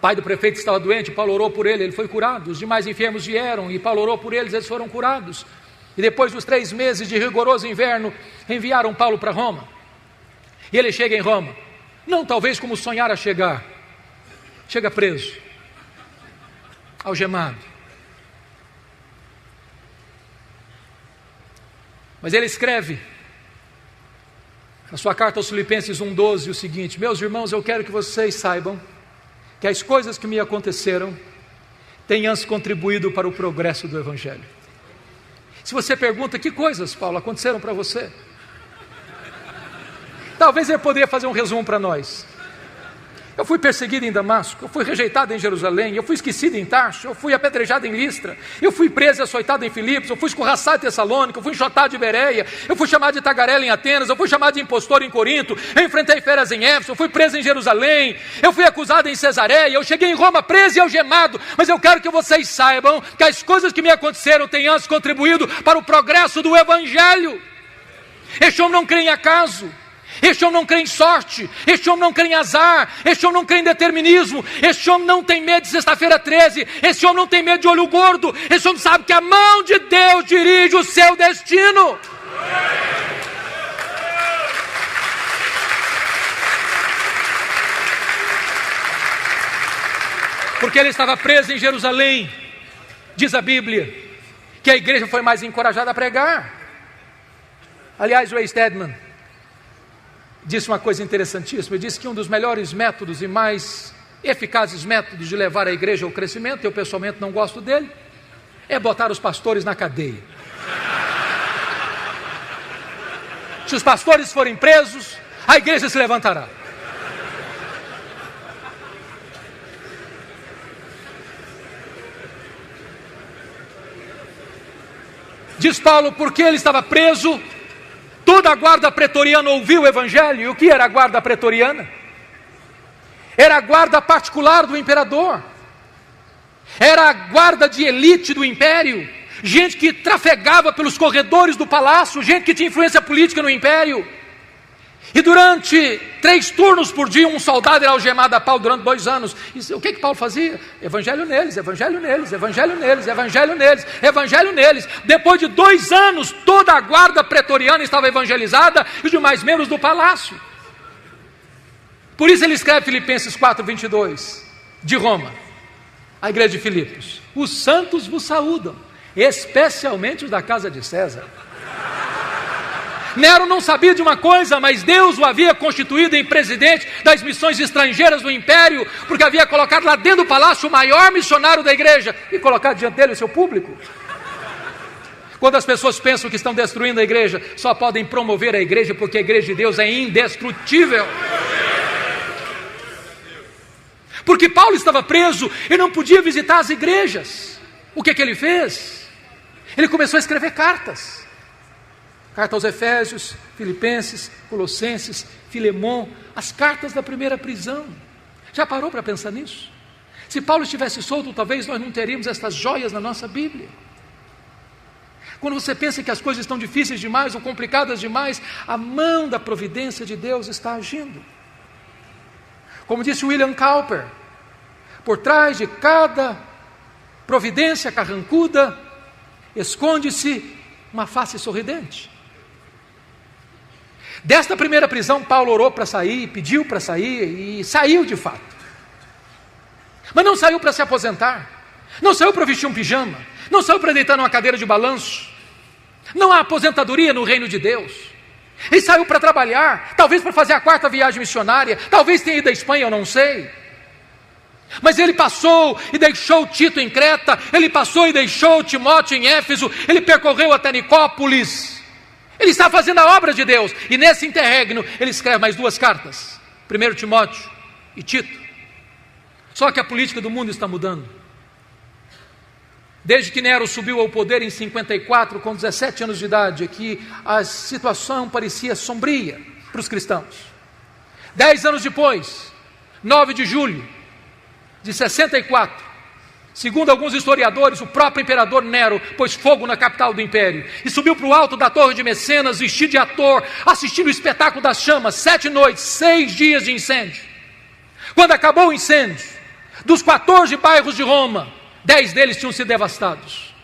pai do prefeito estava doente, Paulo orou por ele, ele foi curado. Os demais enfermos vieram e Paulo orou por eles, eles foram curados. E depois dos 3 meses de rigoroso inverno, enviaram Paulo para Roma. E ele chega em Roma, não talvez como sonhara chegar, chega preso, algemado. Mas ele escreve na sua carta aos Filipenses 1,12 o seguinte: meus irmãos, eu quero que vocês saibam que as coisas que me aconteceram têm antes contribuído para o progresso do Evangelho. Se você pergunta, que coisas, Paulo, aconteceram para você? Talvez ele poderia fazer um resumo para nós. Eu fui perseguido em Damasco, eu fui rejeitado em Jerusalém, eu fui esquecido em Tarso, eu fui apedrejado em Listra, eu fui preso e açoitado em Filipos, eu fui escorraçado em Tessalônica, eu fui enxotado de Bereia, eu fui chamado de tagarela em Atenas, eu fui chamado de impostor em Corinto, eu enfrentei feras em Éfeso, eu fui preso em Jerusalém, eu fui acusado em Cesareia, eu cheguei em Roma preso e algemado. Mas eu quero que vocês saibam que as coisas que me aconteceram têm antes contribuído para o progresso do Evangelho. Este homem não crê em acaso, este homem não crê em sorte, este homem não crê em azar, este homem não crê em determinismo, este homem não tem medo de sexta-feira 13, este homem não tem medo de olho gordo, este homem sabe que a mão de Deus dirige o seu destino. Porque ele estava preso em Jerusalém, diz a Bíblia, que a igreja foi mais encorajada a pregar. Aliás, Ray Stedman disse uma coisa interessantíssima. Ele disse que um dos melhores métodos e mais eficazes métodos de levar a igreja ao crescimento, eu pessoalmente não gosto dele, é botar os pastores na cadeia. Se os pastores forem presos, a igreja se levantará. Diz Paulo, porque ele estava preso, toda a guarda pretoriana ouviu o Evangelho. E o que era a guarda pretoriana? Era a guarda particular do imperador, era a guarda de elite do império, gente que trafegava pelos corredores do palácio, gente que tinha influência política no império. E durante 3 turnos por dia, um soldado era algemado a pau durante 2 anos. E o que Paulo fazia? Evangelho neles, evangelho neles, evangelho neles, evangelho neles, evangelho neles. Depois de 2 anos, toda a guarda pretoriana estava evangelizada e os demais membros do palácio. Por isso ele escreve Filipenses 4:22, de Roma, a igreja de Filipos: os santos vos saúdam, especialmente os da casa de César. Nero não sabia de uma coisa, mas Deus o havia constituído em presidente das missões estrangeiras do império, porque havia colocado lá dentro do palácio o maior missionário da igreja e colocado diante dele o seu público. Quando as pessoas pensam que estão destruindo a igreja, só podem promover a igreja, porque a igreja de Deus é indestrutível. Porque Paulo estava preso e não podia visitar as igrejas. O que ele fez? Ele começou a escrever cartas. Carta aos Efésios, Filipenses, Colossenses, Filemon, as cartas da primeira prisão. Já parou para pensar nisso? Se Paulo estivesse solto, talvez nós não teríamos estas joias na nossa Bíblia. Quando você pensa que as coisas estão difíceis demais ou complicadas demais, a mão da providência de Deus está agindo. Como disse William Cowper, por trás de cada providência carrancuda, esconde-se uma face sorridente. Desta primeira prisão, Paulo orou para sair, pediu para sair e saiu de fato. Mas não saiu para se aposentar, não saiu para vestir um pijama, não saiu para deitar numa cadeira de balanço. Não há aposentadoria no reino de Deus. Ele saiu para trabalhar, talvez para fazer a 4ª viagem missionária, talvez tenha ido à Espanha, eu não sei. Mas ele passou e deixou Tito em Creta, ele passou e deixou Timóteo em Éfeso, ele percorreu até Nicópolis. Ele está fazendo a obra de Deus, e nesse interregno ele escreve mais 2 cartas, 1 Timóteo e Tito. Só que a política do mundo está mudando. Desde que Nero subiu ao poder em 54, com 17 anos de idade, aqui a situação parecia sombria para os cristãos. 10 anos depois, 9 de julho de 64, segundo alguns historiadores, o próprio imperador Nero pôs fogo na capital do império e subiu para o alto da torre de Mecenas, vestido de ator, assistindo o espetáculo das chamas. 7 noites, 6 dias de incêndio. Quando acabou o incêndio, Dos 14 bairros de Roma, 10 deles tinham sido devastados.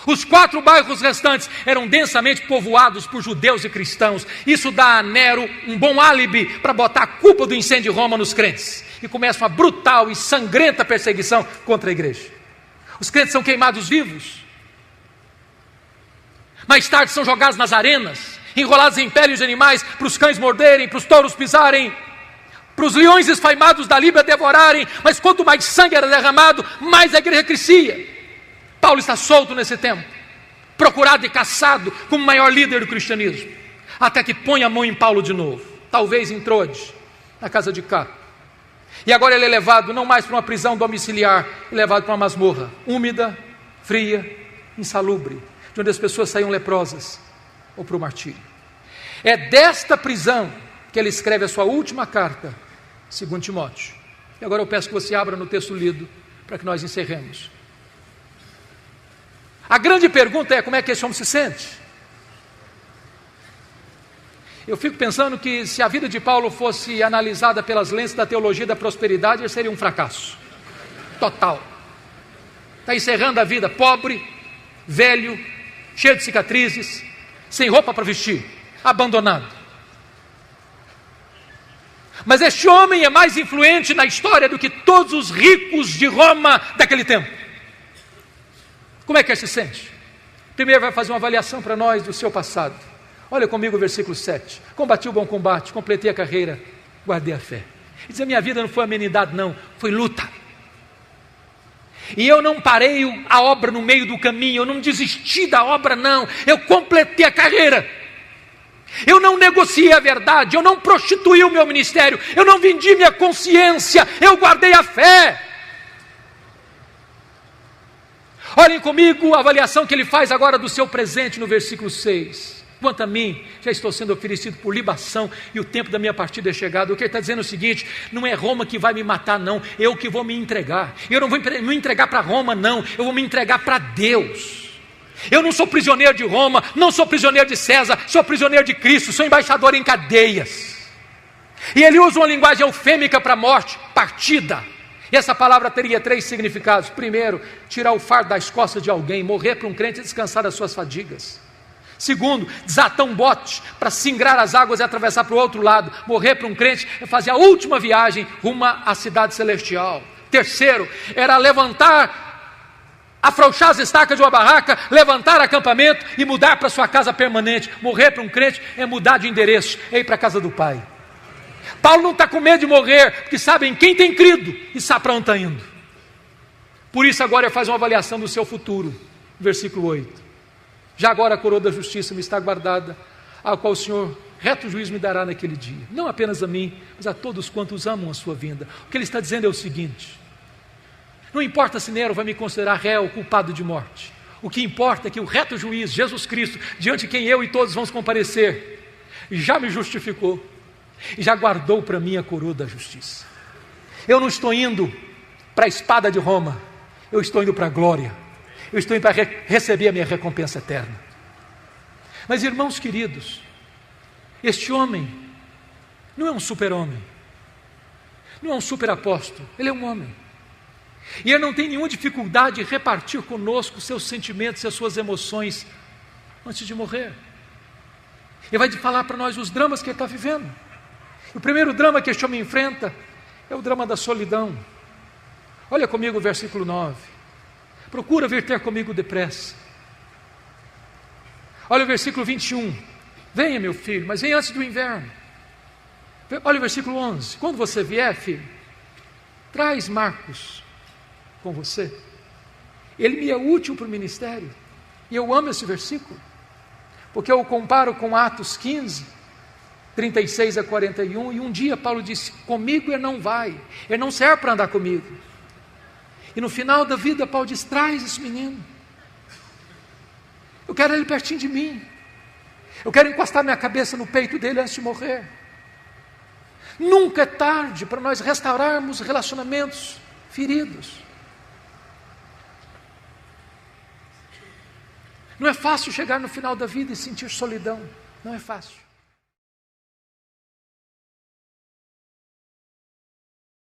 Os 4 bairros restantes eram densamente povoados por judeus e cristãos. Isso dá a Nero um bom álibi para botar a culpa do incêndio de Roma nos crentes. E começa uma brutal e sangrenta perseguição contra a igreja. Os crentes são queimados vivos. Mais tarde são jogados nas arenas, enrolados em peles de animais, para os cães morderem, para os touros pisarem, para os leões esfaimados da Líbia devorarem. Mas quanto mais sangue era derramado, mais a igreja crescia. Paulo está solto nesse tempo, procurado e caçado como o maior líder do cristianismo, até que põe a mão em Paulo de novo, talvez em Troade, na casa de Cá. E agora ele é levado não mais para uma prisão domiciliar, é levado para uma masmorra, úmida, fria, insalubre, de onde as pessoas saíam leprosas, ou para o martírio. É desta prisão que ele escreve a sua última carta, segundo Timóteo. E agora eu peço que você abra no texto lido, para que nós encerremos. A grande pergunta é: como é que esse homem se sente? Eu fico pensando que se a vida de Paulo fosse analisada pelas lentes da teologia da prosperidade, ele seria um fracasso total. Está encerrando a vida pobre, velho, cheio de cicatrizes, sem roupa para vestir, abandonado. Mas este homem é mais influente na história do que todos os ricos de Roma daquele tempo. Como é que ele se sente? Primeiro vai fazer uma avaliação para nós do seu passado. Olha comigo o versículo 7. Combati o bom combate, completei a carreira, guardei a fé. Ele diz: a minha vida não foi amenidade não, foi luta. E eu não parei a obra no meio do caminho, eu não desisti da obra não, eu completei a carreira. Eu não negociei a verdade, eu não prostituí o meu ministério, eu não vendi minha consciência, eu guardei a fé. Olhem comigo a avaliação que ele faz agora do seu presente no versículo 6. Quanto a mim, já estou sendo oferecido por libação e o tempo da minha partida é chegado. O que ele está dizendo é o seguinte: não é Roma que vai me matar não, eu que vou me entregar. Eu não vou me entregar para Roma não, eu vou me entregar para Deus. Eu não sou prisioneiro de Roma, não sou prisioneiro de César, sou prisioneiro de Cristo, sou embaixador em cadeias. E ele usa uma linguagem eufêmica para a morte, partida. E essa palavra teria 3 significados. Primeiro, tirar o fardo das costas de alguém, morrer para um crente e descansar das suas fadigas. Segundo, desatar um bote para singrar as águas e atravessar para o outro lado. Morrer para um crente é fazer a última viagem rumo à cidade celestial. Terceiro, era afrouxar as estacas de uma barraca, levantar acampamento e mudar para sua casa permanente. Morrer para um crente é mudar de endereço, é ir para a casa do Pai. Paulo não está com medo de morrer, porque sabe em quem tem crido e sabe para onde está indo. Por isso agora ele faz uma avaliação do seu futuro, versículo 8. Já agora a coroa da justiça me está guardada, a qual o Senhor reto juízo me dará naquele dia, não apenas a mim, mas a todos quantos amam a sua vinda. O que ele está dizendo é o seguinte: não importa se Nero vai me considerar réu, culpado de morte, o que importa é que o reto juiz, Jesus Cristo, diante de quem eu e todos vamos comparecer, já me justificou e já guardou para mim a coroa da justiça. Eu não estou indo para a espada de Roma, eu estou indo para a glória, eu estou indo para receber a minha recompensa eterna. Mas irmãos queridos, este homem não é um super-homem, não é um super-apóstolo, ele é um homem. E ele não tem nenhuma dificuldade em repartir conosco seus sentimentos e as suas emoções antes de morrer. Ele vai falar para nós os dramas que ele está vivendo. O primeiro drama que este homem enfrenta é o drama da solidão. Olha comigo o versículo 9. Procura vir ter comigo depressa. Olha o versículo 21. Venha, meu filho, mas venha antes do inverno. Olha o versículo 11. Quando você vier, filho, traz Marcos com você. Ele me é útil para o ministério. E eu amo esse versículo, porque eu o comparo com Atos 15, 36 a 41, e um dia Paulo disse: comigo ele não vai, ele não serve para andar comigo. E no final da vida Paulo diz: traz esse menino, eu quero ele pertinho de mim, eu quero encostar minha cabeça no peito dele antes de morrer. Nunca é tarde para nós restaurarmos relacionamentos feridos. Não é fácil chegar no final da vida e sentir solidão, não é fácil.